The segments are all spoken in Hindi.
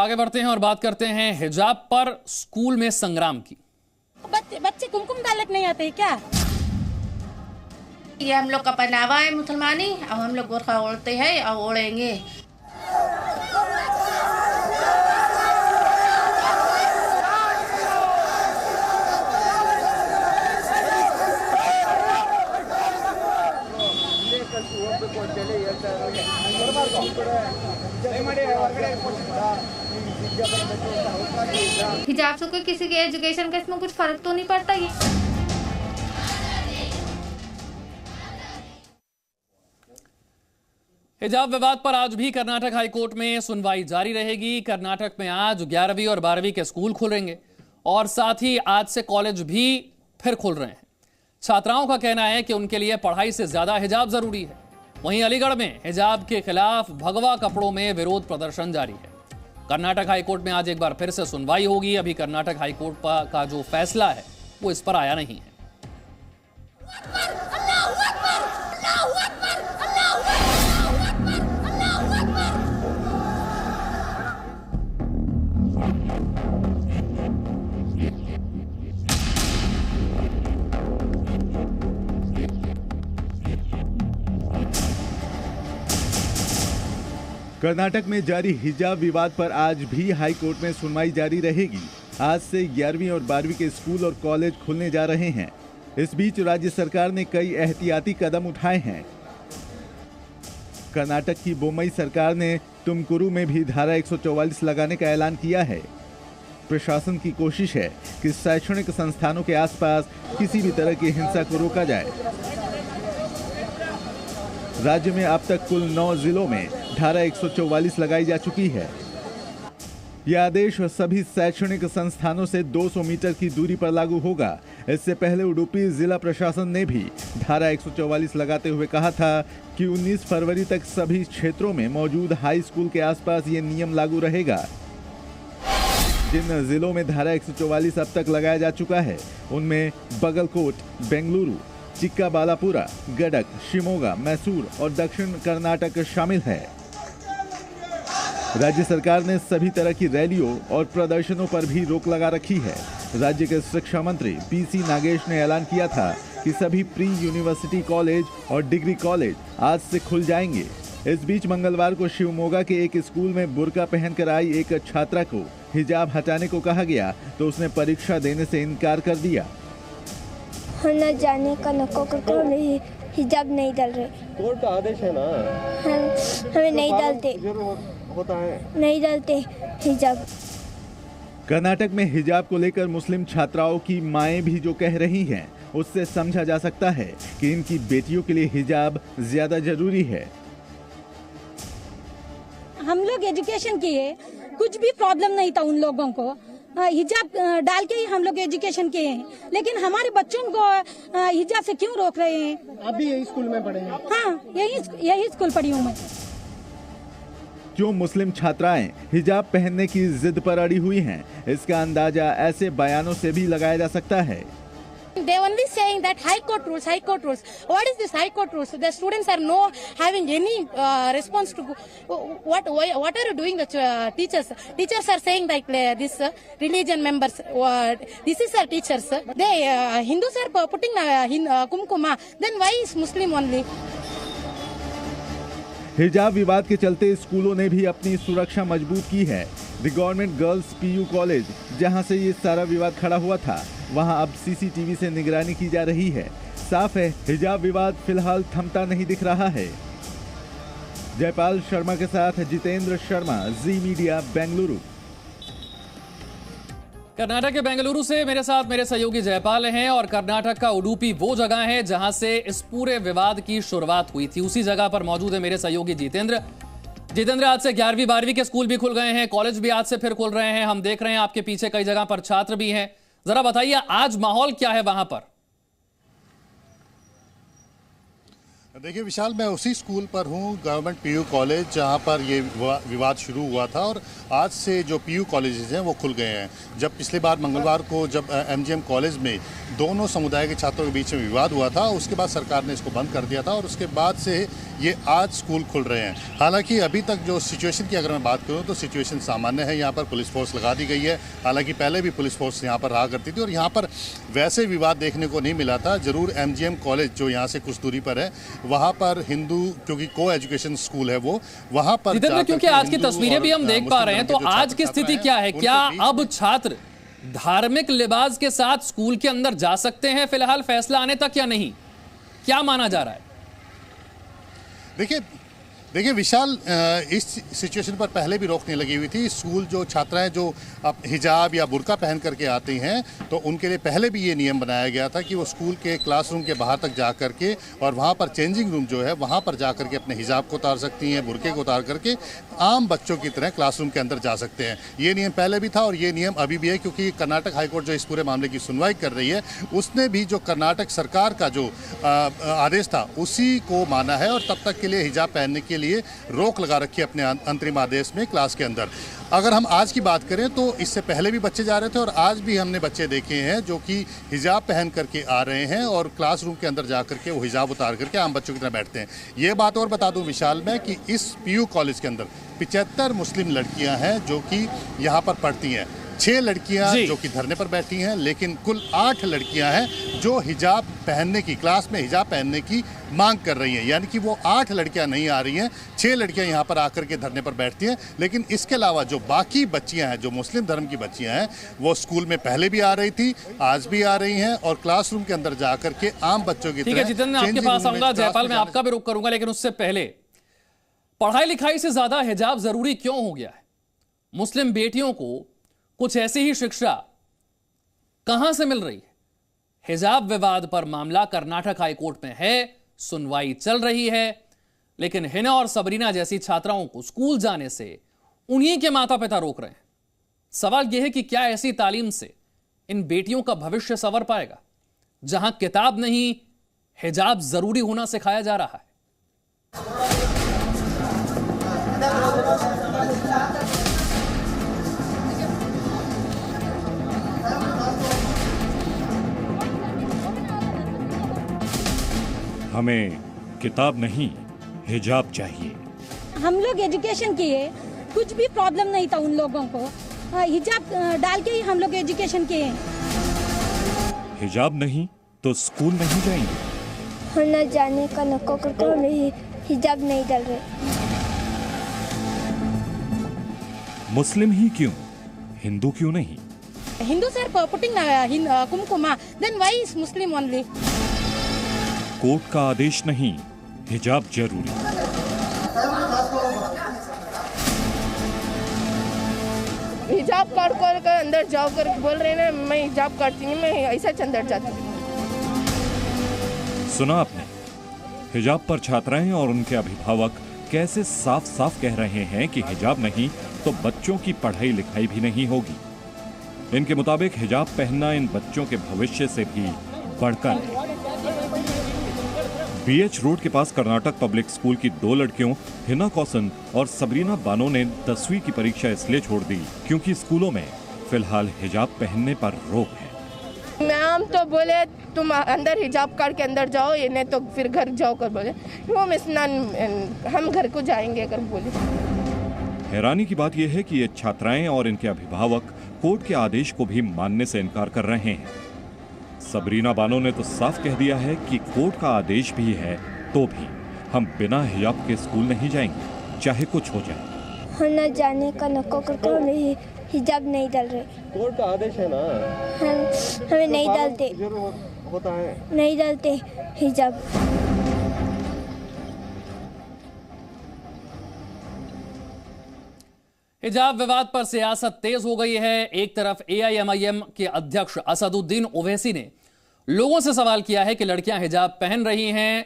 आगे बढ़ते हैं और बात करते हैं हिजाब पर स्कूल में संग्राम की। बच्चे कुमकुम डालक नहीं आते क्या? ये हम लोग का पहनावा है मुसलमानी, अब हम लोग गोरखा ओढ़ते हैं और ओढ़ेंगे। हिजाब से कोई किसी के एजुकेशन का इसमें कुछ फर्क तो नहीं पड़ता ये। हिजाब विवाद पर आज भी कर्नाटक हाईकोर्ट में सुनवाई जारी रहेगी। कर्नाटक में आज 11वीं और 12वीं के स्कूल खुलेंगे और साथ ही आज से कॉलेज भी फिर खुल रहे हैं। छात्राओं का कहना है कि उनके लिए पढ़ाई से ज्यादा हिजाब जरूरी है। वहीं अलीगढ़ में हिजाब के खिलाफ भगवा कपड़ों में विरोध प्रदर्शन जारी है। कर्नाटक हाईकोर्ट में आज एक बार फिर से सुनवाई होगी। अभी कर्नाटक हाईकोर्ट का जो फैसला है वो इस पर आया नहीं है। कर्नाटक में जारी हिजाब विवाद पर आज भी हाई कोर्ट में सुनवाई जारी रहेगी। आज से 11वीं और 12वीं के स्कूल और कॉलेज खुलने जा रहे हैं। इस बीच राज्य सरकार ने कई एहतियाती कदम उठाए हैं। कर्नाटक की बोम्मई सरकार ने तुमकुरू में भी धारा 144 लगाने का ऐलान किया है। प्रशासन की कोशिश है कि शैक्षणिक संस्थानों के आसपास किसी भी तरह की हिंसा को रोका जाए। राज्य में अब तक कुल 9 जिलों में धारा 144 लगाई जा चुकी है। यह आदेश सभी शैक्षणिक संस्थानों से 200 मीटर की दूरी पर लागू होगा। इससे पहले उडुपी जिला प्रशासन ने भी धारा 144 लगाते हुए कहा था कि 19 फरवरी तक सभी क्षेत्रों में मौजूद हाई स्कूल के आसपास ये नियम लागू रहेगा। जिन जिलों में धारा 144 अब तक लगाया जा चुका है उनमें बगलकोट, बेंगलुरु, चिक्काबालापुरा, गडक, शिमोगा, मैसूर और दक्षिण कर्नाटक शामिल है। राज्य सरकार ने सभी तरह की रैलियों और प्रदर्शनों पर भी रोक लगा रखी है। राज्य के शिक्षा मंत्री पीसी नागेश ने ऐलान किया था कि सभी प्री यूनिवर्सिटी कॉलेज और डिग्री कॉलेज आज से खुल जाएंगे। इस बीच मंगलवार को शिवमोगा के एक स्कूल में बुर्का पहनकर आई एक छात्रा को हिजाब हटाने को कहा गया तो उसने परीक्षा देने से इनकार कर दिया। न जाने का नको नहीं, हिजाब नहीं डाल रहे। कोर्ट का आदेश है ना। हमें नहीं डालते, होता है नहीं डालते हिजाब। कर्नाटक में हिजाब को लेकर मुस्लिम छात्राओं की माएं भी जो कह रही हैं, उससे समझा जा सकता है कि इनकी बेटियों के लिए हिजाब ज्यादा जरूरी है। हम लोग एजुकेशन किए, कुछ भी प्रॉब्लम नहीं था उन लोगों को। हिजाब डाल के ही हम लोग एजुकेशन किए हैं, लेकिन हमारे बच्चों को हिजाब से क्यों रोक रहे हैं? आप भी यही स्कूल में पढ़े हैं? हाँ, यही स्कूल पढ़ी हूँ मैं। क्यों मुस्लिम छात्राएं हिजाब पहनने की जिद पर अड़ी हुई हैं, इसका अंदाजा ऐसे बयानों से भी लगाया जा सकता है। They only saying that high court rules, high court rules. What is this high court rules? The students are no having any response to what are you doing? The teachers are saying like this religion members. This is our teachers. They Hindus are putting kumkuma. Then why is Muslim only? हिजाब विवाद के चलते स्कूलों ने भी अपनी सुरक्षा मजबूत की है। The government girls PU college, जहां से ये सारा विवाद खड़ा हुआ था, वहां अब सीसीटीवी से निगरानी की जा रही है। साफ है हिजाब विवाद फिलहाल थमता नहीं दिख रहा है। जयपाल शर्मा के साथ जितेंद्र शर्मा, जी मीडिया, बेंगलुरु। कर्नाटक के बेंगलुरु से मेरे साथ मेरे सहयोगी जयपाल हैं और कर्नाटक का उडुपी वो जगह है जहां से इस पूरे विवाद की शुरुआत हुई थी। उसी जगह पर मौजूद है मेरे सहयोगी जितेंद्र। आज से 11वीं 12वीं के स्कूल भी खुल गए हैं, कॉलेज भी आज से फिर खुल रहे हैं। हम देख रहे हैं आपके पीछे कई जगह पर छात्र भी हैं। जरा बताइए आज माहौल क्या है वहां पर? देखिए विशाल, मैं उसी स्कूल पर हूँ, गवर्नमेंट पीयू कॉलेज, जहाँ पर ये विवाद शुरू हुआ था और आज से जो पीयू कॉलेजेस हैं वो खुल गए हैं। जब पिछली बार मंगलवार को जब एमजीएम कॉलेज में दोनों समुदाय के छात्रों के बीच में विवाद हुआ था, उसके बाद सरकार ने इसको बंद कर दिया था और उसके बाद से ये आज स्कूल खुल रहे हैं। हालांकि अभी तक जो सिचुएशन की अगर मैं बात करूं तो सिचुएशन सामान्य है। यहाँ पर पुलिस फोर्स लगा दी गई है। हालांकि पहले भी पुलिस फोर्स यहाँ पर रहा करती थी और यहाँ पर वैसे विवाद देखने को नहीं मिला था। जरूर MGM कॉलेज जो यहाँ से कुछ दूरी पर है, वहाँ पर हिंदू, क्योंकि को एजुकेशन स्कूल है वो, वहाँ पर क्योंकि आज की तस्वीरें भी हम देख पा रहे हैं, तो आज की स्थिति क्या है? क्या अब छात्र धार्मिक लिबास के साथ स्कूल के अंदर जा सकते हैं फिलहाल फैसला आने तक या नहीं? क्या माना जा रहा है? देखिए विशाल, इस सिचुएशन पर पहले भी रोक नहीं लगी हुई थी। स्कूल जो छात्राएं जो अब हिजाब या बुर्का पहन करके आती हैं, तो उनके लिए पहले भी ये नियम बनाया गया था कि वो स्कूल के क्लासरूम के बाहर तक जा करके और वहाँ पर चेंजिंग रूम जो है वहाँ पर जा करके अपने हिजाब को उतार सकती हैं, बुर्के को उतार करके आम बच्चों की तरह क्लासरूम के अंदर जा सकते हैं। ये नियम पहले भी था और ये नियम अभी भी है, क्योंकि कर्नाटक हाईकोर्ट जो इस पूरे मामले की सुनवाई कर रही है, उसने भी जो कर्नाटक सरकार का जो आदेश था उसी को माना है और तब तक के लिए हिजाब पहनने के लिए रोक लगा रखी है अपने अंतरिम आदेश में क्लास के अंदर। अगर हम आज की बात करें तो इससे पहले भी बच्चे जा रहे थे और आज भी हमने बच्चे देखे हैं जो कि हिजाब पहन करके आ रहे हैं और क्लासरूम के अंदर जा करके वो हिजाब उतार करके आम बच्चों की तरह बैठते हैं। ये बात और बता दूं विशाल मैं कि इस PU कॉलेज के अंदर 75 मुस्लिम लड़कियां हैं जो कि यहाँ पर पढ़ती हैं। 6 लड़कियां जो कि धरने पर बैठी हैं, लेकिन कुल 8 लड़कियां हैं जो हिजाब पहनने की, क्लास में हिजाब पहनने की मांग कर रही हैं। यानी कि वो 8 लड़कियां नहीं आ रही हैं, 6 लड़कियां यहाँ पर आकर के धरने पर बैठती हैं। लेकिन इसके अलावा जो बाकी बच्चियां हैं, जो मुस्लिम धर्म की बच्चियां हैं, वो स्कूल में पहले भी आ रही थी, आज भी आ रही हैं और क्लासरूम के अंदर जा करके आम बच्चों की तरह। ठीक है जितेंद्र, मैं आपके पास आऊंगा। जयपाल, मैं आपका भी रुख करूंगा, लेकिन उससे पहले पढ़ाई लिखाई से ज्यादा हिजाब जरूरी क्यों हो गया है? मुस्लिम बेटियों को कुछ ऐसी ही शिक्षा कहां से मिल रही है? हिजाब विवाद पर मामला कर्नाटक हाईकोर्ट में है, सुनवाई चल रही है, लेकिन हिना और सबरीना जैसी छात्राओं को स्कूल जाने से उन्हीं के माता पिता रोक रहे हैं। सवाल यह है कि क्या ऐसी तालीम से इन बेटियों का भविष्य संवर पाएगा, जहां किताब नहीं हिजाब जरूरी होना सिखाया जा रहा है? हमें किताब नहीं हिजाब चाहिए। हम लोग एजुकेशन किए, कुछ भी प्रॉब्लम नहीं था उन लोगों को, हिजाब डाल के ही हम लोग एजुकेशन किए। हिजाब नहीं तो स्कूल नहीं जाएंगे। होना जाने का नको करके नहीं, हिजाब नहीं डाल रहे। मुस्लिम ही क्यों, हिंदू क्यों नहीं? Hindus are putting kumkuma, then why is Muslim only? Court का आदेश नहीं, हिजाब जरूरी। हिजाब काट कर अंदर जाओ कर बोल रहे हैं ना, मैं हिजाब काटती नहीं, मैं ऐसा अंदर जाती हूँ। सुना आपने, हिजाब पर छात्राएं और उनके अभिभावक कैसे साफ साफ कह रहे हैं कि हिजाब नहीं तो बच्चों की पढ़ाई लिखाई भी नहीं होगी। इनके मुताबिक हिजाब पहनना इन बच्चों के भविष्य से भी बढ़कर है। BH रोड के पास कर्नाटक पब्लिक स्कूल की 2 लड़कियों हिना कौसन और सबरीना बानो ने 10वीं की परीक्षा इसलिए छोड़ दी क्योंकि स्कूलों में फिलहाल हिजाब पहनने पर रोक है। मैम तो बोले तुम अंदर हिजाब काट के अंदर जाओ, ये नहीं तो फिर घर जाओ कर बोले। वो हम घर को जाएंगे कर बोले। हैरानी की बात यह है कि ये छात्राएं और इनके अभिभावक कोर्ट के आदेश को भी मानने से इनकार कर रहे हैं। सबरीना बानो ने तो साफ कह दिया है कि कोर्ट का आदेश भी है तो भी हम बिना हिजाब के स्कूल नहीं जाएंगे, चाहे कुछ हो जाए। होना जाने का नको करके नहीं, हिजाब नहीं डाल रहे। कोर्ट का आदेश है ना, हमें नहीं डालते, होता है नहीं डालते हिजाब। हिजाब विवाद पर सियासत तेज हो गई है। एक तरफ AIMIM के अध्यक्ष असदुद्दीन ओवैसी ने लोगों से सवाल किया है कि लड़कियां हिजाब पहन रही हैं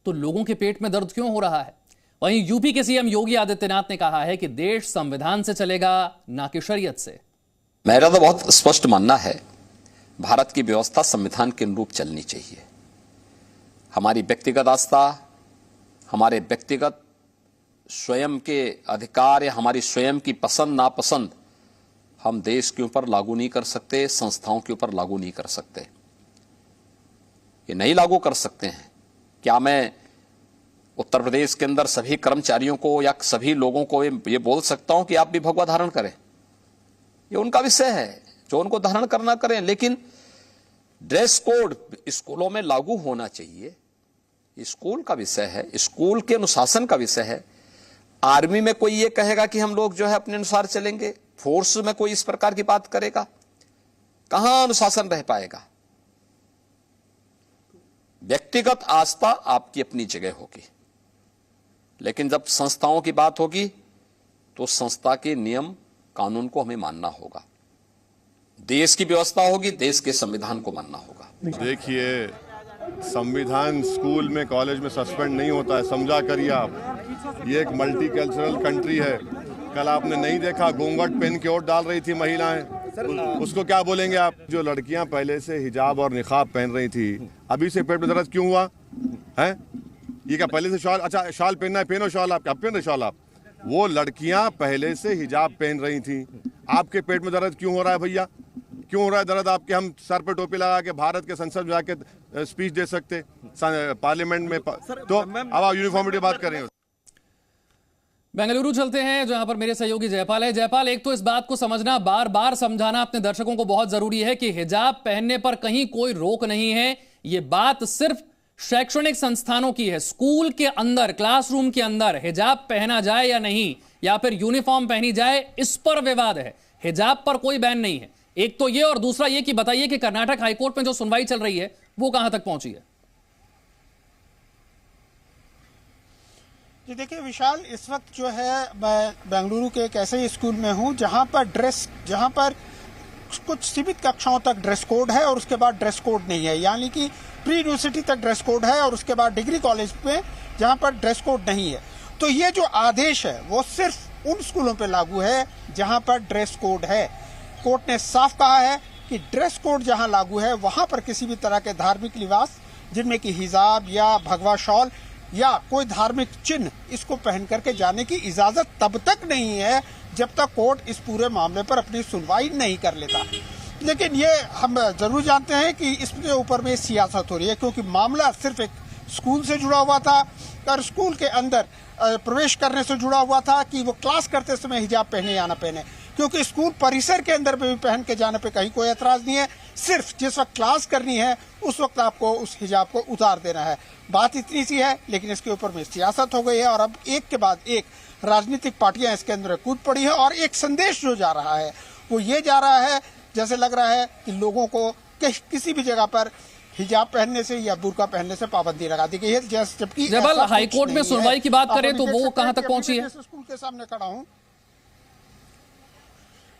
तो लोगों के पेट में दर्द क्यों हो रहा है। वहीं यूपी के CM योगी आदित्यनाथ ने कहा है कि देश संविधान से चलेगा, ना कि शरीयत से। मेरा तो बहुत स्पष्ट मानना है, भारत की व्यवस्था संविधान के अनुरूप चलनी चाहिए। हमारी व्यक्तिगत आस्था, हमारे व्यक्तिगत स्वयं के अधिकार या हमारी स्वयं की पसंद नापसंद हम देश के ऊपर लागू नहीं कर सकते, संस्थाओं के ऊपर लागू नहीं कर सकते। ये नहीं लागू कर सकते हैं। क्या मैं उत्तर प्रदेश के अंदर सभी कर्मचारियों को या सभी लोगों को ये बोल सकता हूं कि आप भी भगवा धारण करें, ये उनका विषय है, जो उनको धारण करना करें, लेकिन ड्रेस कोड स्कूलों में लागू होना चाहिए। स्कूल का विषय है, स्कूल के अनुशासन का विषय है। आर्मी में कोई ये कहेगा कि हम लोग जो है अपने अनुसार चलेंगे, फोर्स में कोई इस प्रकार की बात करेगा, कहां अनुशासन रह पाएगा। व्यक्तिगत आस्था आपकी अपनी जगह होगी, लेकिन जब संस्थाओं की बात होगी तो संस्था के नियम कानून को हमें मानना होगा। देश की व्यवस्था होगी, देश के संविधान को मानना होगा। देखिए, संविधान स्कूल में कॉलेज में सस्पेंड नहीं होता है, समझा करिए आप। ये एक मल्टीकल्चरल कंट्री है। कल आपने नहीं देखा घूंघट पहन के वोट डाल रही थी महिलाएं, उसको क्या बोलेंगे आप? जो लड़कियां पहले से हिजाब और निकाब पहन रही थी, अभी से पेट में दर्द क्यों हुआ है? ये क्या पहले से शॉल, अच्छा शॉल पहनना है, पहनो शॉल, आप क्या पहन रहे शॉल आप? वो लड़कियां पहले से हिजाब पहन रही थी, आपके पेट में दर्द क्यों हो रहा है भैया? क्यों हो रहा है दर्द आपके? हम सर पे टोपी लगा के भारत के संसद में जाके स्पीच दे सकते पार्लियामेंट में, तो अब आप यूनिफॉर्मिटी बात कर रहे हो। बेंगलुरु चलते हैं, जहां पर मेरे सहयोगी जयपाल है। जयपाल, एक तो इस बात को समझना, बार बार समझाना अपने दर्शकों को बहुत जरूरी है कि हिजाब पहनने पर कहीं कोई रोक नहीं है। ये बात सिर्फ शैक्षणिक संस्थानों की है। स्कूल के अंदर, क्लासरूम के अंदर हिजाब पहना जाए या नहीं, या फिर यूनिफॉर्म पहनी जाए, इस पर विवाद है। हिजाब पर कोई बैन नहीं है। एक तो ये, और दूसरा ये कि बताइए कि कर्नाटक हाईकोर्ट में जो सुनवाई चल रही है वो कहां तक पहुंची है? जी देखिए विशाल, इस वक्त जो है मैं बेंगलुरु के एक ऐसे स्कूल में हूं जहां पर कुछ सीमित कक्षाओं तक ड्रेस कोड है और उसके बाद ड्रेस कोड नहीं है। यानी कि प्री यूनिवर्सिटी तक ड्रेस कोड है और उसके बाद डिग्री कॉलेज में जहां पर ड्रेस कोड नहीं है। तो ये जो आदेश है वो सिर्फ उन स्कूलों पे लागू है जहां पर ड्रेस कोड है। कोर्ट ने साफ कहा है कि ड्रेस कोड जहां लागू है वहां पर किसी भी तरह के धार्मिक लिबास, जिनमें कि हिजाब या भगवा शॉल या कोई धार्मिक चिन्ह, इसको पहन करके जाने की इजाजत तब तक नहीं है जब तक कोर्ट इस पूरे मामले पर अपनी सुनवाई नहीं कर लेता। लेकिन ये हम जरूर जानते हैं कि इसके ऊपर में सियासत हो रही है, क्योंकि मामला सिर्फ एक स्कूल से जुड़ा हुआ था और स्कूल के अंदर प्रवेश करने से जुड़ा हुआ था कि वो क्लास करते समय हिजाब पहने या ना पहने, क्योंकि स्कूल परिसर के अंदर भी पहन के जाने पे कहीं कोई एतराज नहीं है। सिर्फ जिस वक्त क्लास करनी है उस वक्त आपको उस हिजाब को उतार देना है। बात इतनी सी है, लेकिन इसके ऊपर में सियासत हो गई है और अब एक के बाद एक राजनीतिक पार्टियां इसके अंदर कूद पड़ी है। और एक संदेश जो जा रहा है वो ये जा रहा है, जैसे लग रहा है कि लोगों को किसी भी जगह पर हिजाब पहनने से या बुर्का पहनने से पाबंदी लगा दी गई है। जबकि जब हाईकोर्ट में सुनवाई की बात करें तो वो कहां तक पहुंची है? स्कूल के सामने खड़ा हूं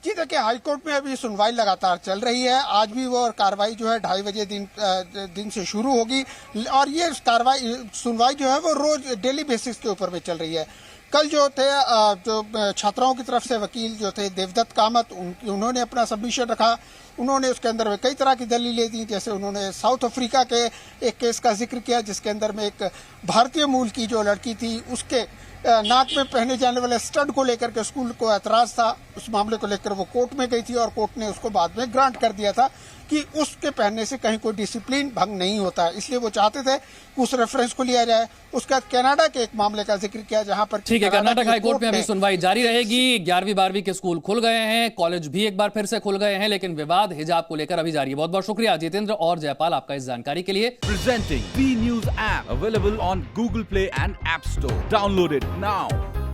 जी। देखिए, हाईकोर्ट में अभी सुनवाई लगातार चल रही है। आज भी वो कार्रवाई जो है 2:30 बजे दिन से शुरू होगी और ये सुनवाई जो है वो रोज डेली बेसिस के ऊपर में चल रही है। कल जो थे जो छात्राओं की तरफ से वकील जो थे देवदत्त कामत, उन्होंने अपना सबमिशन रखा। उन्होंने उसके अंदर में कई तरह की दलीलें दी, जैसे उन्होंने साउथ अफ्रीका के एक केस का जिक्र किया जिसके अंदर में एक भारतीय मूल की जो लड़की थी उसके नाक में पहने जाने वाले स्टड को लेकर के स्कूल को ऐतराज था। उस मामले को लेकर वो कोर्ट में गई थी और कोर्ट ने उसको बाद में ग्रांट कर दिया था कि उसके पहनने से कहीं कोई डिसिप्लिन भंग नहीं होता, इसलिए वो चाहते थे उस रेफरेंस को लिया जाए। उसके बाद कनाडा के एक मामले का जिक्र किया जहां पर ठीक है, कर्नाटक हाईकोर्ट में अभी सुनवाई जारी रहेगी। 11वीं 12वीं के स्कूल खुल गए हैं, कॉलेज भी एक बार फिर से खुल गए हैं, लेकिन विवाद हिजाब को लेकर अभी जारी है। बहुत बहुत शुक्रिया जितेंद्र और जयपाल आपका इस जानकारी के लिए। Presenting B news app available on Google Play and App Store. Download it now.